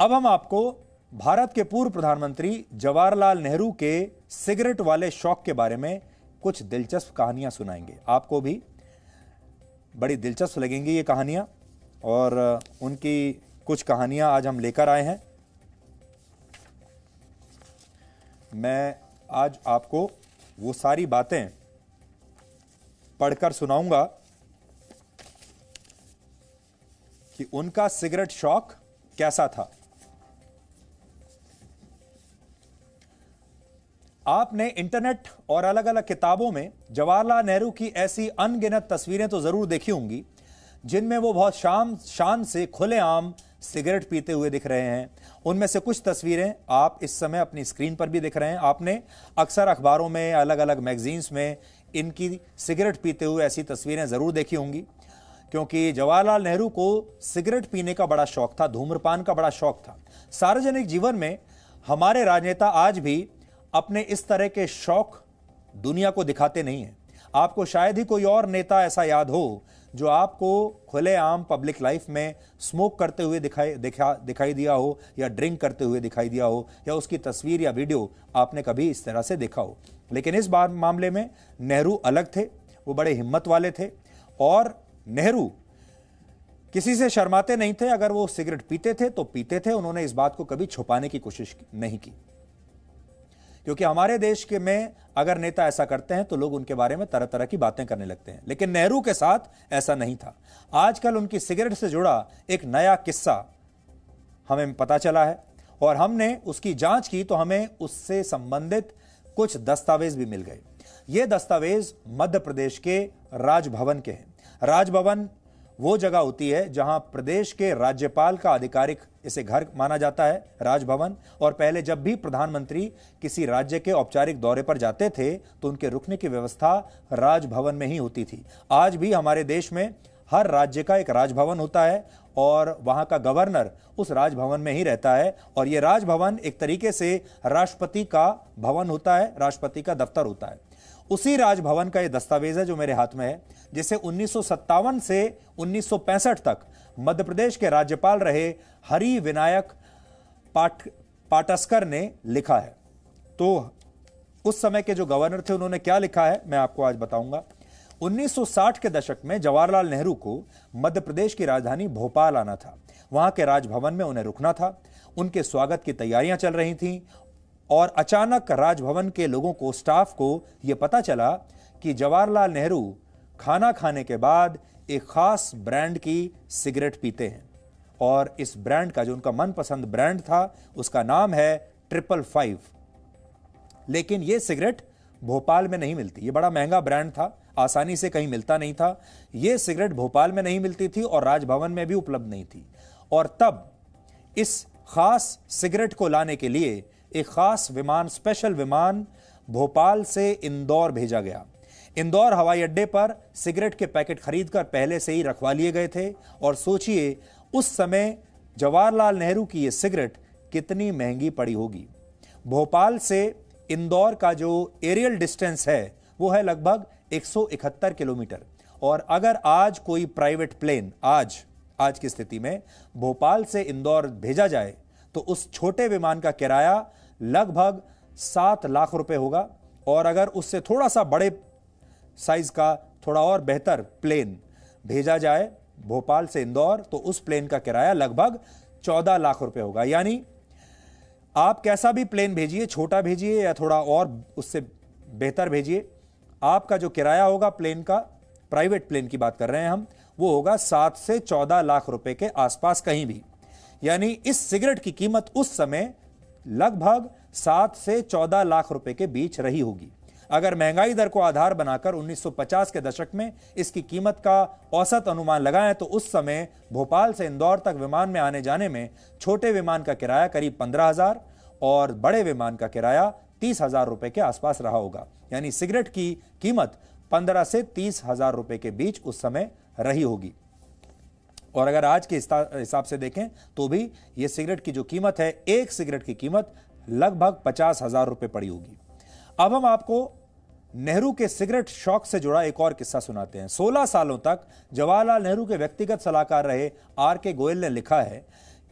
अब हम आपको भारत के पूर्व प्रधानमंत्री जवाहरलाल नेहरू के सिगरेट वाले शौक के बारे में कुछ दिलचस्प कहानियां सुनाएंगे। आपको भी बड़ी दिलचस्प लगेंगी ये कहानियां, और उनकी कुछ कहानियां आज हम लेकर आए हैं। मैं आज आपको वो सारी बातें पढ़कर सुनाऊंगा कि उनका सिगरेट शौक कैसा था। आपने इंटरनेट और अलग अलग किताबों में जवाहरलाल नेहरू की ऐसी अनगिनत तस्वीरें तो जरूर देखी होंगी जिनमें वो बहुत शान से खुलेआम सिगरेट पीते हुए दिख रहे हैं। उनमें से कुछ तस्वीरें आप इस समय अपनी स्क्रीन पर भी दिख रहे हैं। आपने अक्सर अखबारों में, अलग अलग मैगजीन्स में इनकी सिगरेट पीते हुए ऐसी तस्वीरें जरूर देखी होंगी, क्योंकि जवाहरलाल नेहरू को सिगरेट पीने का बड़ा शौक था, धूम्रपान का बड़ा शौक था। सार्वजनिक जीवन में हमारे राजनेता आज भी अपने इस तरह के शौक दुनिया को दिखाते नहीं हैं। आपको शायद ही कोई और नेता ऐसा याद हो जो आपको खुलेआम पब्लिक लाइफ में स्मोक करते हुए दिखाई दिया हो, या ड्रिंक करते हुए दिखाई दिया हो, या उसकी तस्वीर या वीडियो आपने कभी इस तरह से देखा हो। लेकिन इस बार मामले में नेहरू अलग थे, वो बड़े हिम्मत वाले थे, और नेहरू किसी से शर्माते नहीं थे। अगर वो सिगरेट पीते थे तो पीते थे, उन्होंने इस बात को कभी छुपाने की कोशिश नहीं की, क्योंकि हमारे देश के में अगर नेता ऐसा करते हैं तो लोग उनके बारे में तरह तरह की बातें करने लगते हैं। लेकिन नेहरू के साथ ऐसा नहीं था। आजकल उनकी सिगरेट से जुड़ा एक नया किस्सा हमें पता चला है, और हमने उसकी जांच की तो हमें उससे संबंधित कुछ दस्तावेज भी मिल गए। ये दस्तावेज मध्य प्रदेश के राजभवन के हैं। राजभवन वो जगह होती है जहां प्रदेश के राज्यपाल का आधिकारिक इसे घर माना जाता है, राजभवन। और पहले जब भी प्रधानमंत्री किसी राज्य के औपचारिक दौरे पर जाते थे तो उनके रुकने की व्यवस्था राजभवन में ही होती थी। आज भी हमारे देश में हर राज्य का एक राजभवन होता है, और वहां का गवर्नर उस राजभवन में ही रहता है। और यह राजभवन एक तरीके से राष्ट्रपति का भवन होता है, राष्ट्रपति का दफ्तर होता है। उसी राजभवन का यह दस्तावेज है जो मेरे हाथ में है, जिसे 1957 से 1965 तक मध्य प्रदेश के राज्यपाल रहे हरि विनायक पाटस्कर ने लिखा है। तो उस समय के जो गवर्नर थे उन्होंने क्या लिखा है मैं आपको आज बताऊंगा। 1960 के दशक में जवाहरलाल नेहरू को मध्य प्रदेश की राजधानी भोपाल आना था। वहां के राजभवन में उन्हें रुकना था। उनके स्वागत की तैयारियां चल रही थीं, और अचानक राजभवन के लोगों को, स्टाफ को यह पता चला कि जवाहरलाल नेहरू खाना खाने के बाद एक खास ब्रांड की सिगरेट पीते हैं। और इस ब्रांड का, जो उनका मनपसंद ब्रांड था, उसका नाम है 555। लेकिन यह सिगरेट भोपाल में नहीं मिलती। यह बड़ा महंगा ब्रांड था, आसानी से कहीं मिलता नहीं था। यह सिगरेट भोपाल में नहीं मिलती थी और राजभवन में भी उपलब्ध नहीं थी। और तब इस खास सिगरेट को लाने के लिए एक खास विमान, स्पेशल विमान भोपाल से इंदौर भेजा गया। इंदौर हवाई अड्डे पर सिगरेट के पैकेट खरीदकर पहले से ही रखवा लिए गए थे। और सोचिए उस समय जवाहरलाल नेहरू की यह सिगरेट कितनी महंगी पड़ी होगी। भोपाल से इंदौर का जो एरियल डिस्टेंस है वो है लगभग 171 किलोमीटर। और अगर आज कोई प्राइवेट प्लेन आज की स्थिति में भोपाल से इंदौर भेजा जाए तो उस छोटे विमान का किराया लगभग 7 लाख रुपए होगा। और अगर उससे थोड़ा सा बड़े साइज का, थोड़ा और बेहतर प्लेन भेजा जाए भोपाल से इंदौर तो उस प्लेन का किराया लगभग 14 लाख रुपए होगा। यानी आप कैसा भी प्लेन भेजिए, छोटा भेजिए या थोड़ा और उससे बेहतर भेजिए, आपका जो किराया होगा प्लेन का, प्राइवेट प्लेन की बात कर रहे हैं हम, वो होगा 7 से 14 लाख रुपए के आसपास कहीं भी। यानी इस सिगरेट की कीमत उस समय लगभग 7 से 14 लाख रुपए के बीच रही होगी। अगर महंगाई दर को आधार बनाकर 1950 के दशक में इसकी कीमत का औसत अनुमान लगाएं तो उस समय भोपाल से इंदौर तक विमान में आने जाने में छोटे विमान का किराया करीब 15,000 और बड़े विमान का किराया 30,000 रुपए के आसपास रहा होगा। यानी सिगरेट की कीमत 15 से 30,000 रुपए के बीच उस समय रही होगी। और अगर आज के हिसाब से देखें तो भी यह सिगरेट की जो कीमत है, एक सिगरेट की कीमत लगभग 50,000 रुपए पड़ी होगी। अब हम आपको नेहरू के सिगरेट शौक से जुड़ा एक और किस्सा सुनाते हैं। 16 सालों तक जवाहरलाल नेहरू के व्यक्तिगत सलाहकार रहे आर के गोयल ने लिखा है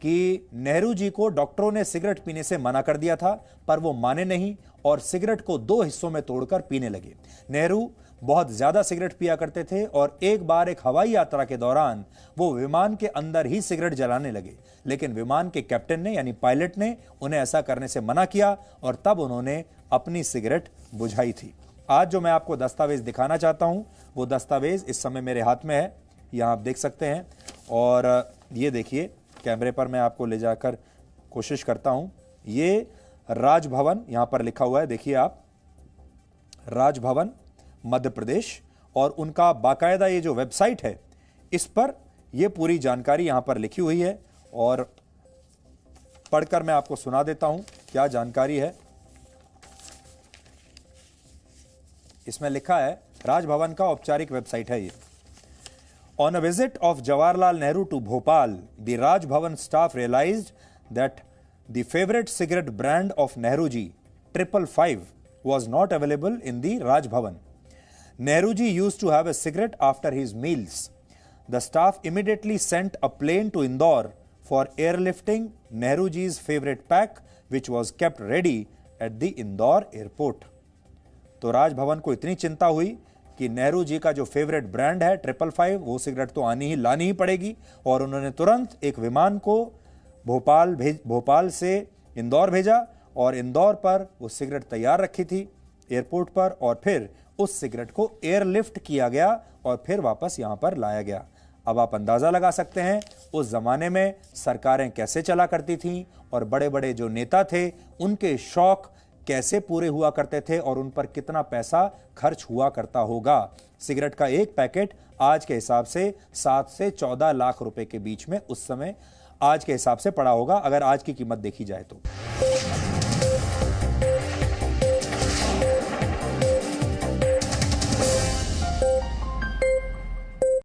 कि नेहरू जी को डॉक्टरों ने सिगरेट पीने से मना कर दिया था, पर वो माने नहीं और सिगरेट को 2 हिस्सों में तोड़कर पीने लगे। नेहरू बहुत ज्यादा सिगरेट पिया करते थे और एक बार एक हवाई यात्रा के दौरान वो विमान के अंदर ही सिगरेट जलाने लगे, लेकिन विमान के कैप्टन ने यानी पायलट ने उन्हें ऐसा करने से मना किया और तब उन्होंने अपनी सिगरेट बुझाई थी। आज जो मैं आपको दस्तावेज दिखाना चाहता हूं वो दस्तावेज इस समय मेरे हाथ में है, यहां आप देख सकते हैं। और ये देखिए, कैमरे पर मैं आपको ले जाकर कोशिश करता हूं। ये राजभवन यहां पर लिखा हुआ है, देखिए आप, राजभवन मध्य प्रदेश, और उनका बाकायदा ये जो वेबसाइट है इस पर ये पूरी जानकारी यहां पर लिखी हुई है और पढ़कर मैं आपको सुना देता हूं क्या जानकारी है। इसमें लिखा है, राजभवन का औपचारिक वेबसाइट है ये। On a visit of Jawaharlal Nehru to Bhopal, the Raj Bhavan staff realized that the favorite cigarette brand of Nehru ji, 555, was not available in the Raj Bhavan. Nehru ji used to have a cigarette after his meals. The staff immediately sent a plane to Indore for airlifting Nehru ji's favorite pack, which was kept ready at the Indore airport. तो राजभवन को इतनी चिंता हुई कि नेहरू जी का जो favourite brand है 555, वो सिगरेट तो लानी ही पड़ेगी, और उन्होंने तुरंत एक विमान को भोपाल से इंदौर भेजा और इंदौर पर वो सिगरेट तैयार रखी थी एयरपोर्ट पर, और फिर उस सिगरेट को एयरलिफ्ट किया गया और फिर वापस यहां पर लाया गया। अब आप अंदाजा लगा सकते हैं उस जमाने में सरकारें कैसे चला करती थीं और बड़े बड़े जो नेता थे उनके शौक कैसे पूरे हुआ करते थे और उन पर कितना पैसा खर्च हुआ करता होगा। सिगरेट का एक पैकेट आज के हिसाब से 7 से 14 लाख रुपए के बीच में उस समय आज के हिसाब से पड़ा होगा, अगर आज की कीमत देखी जाए तो।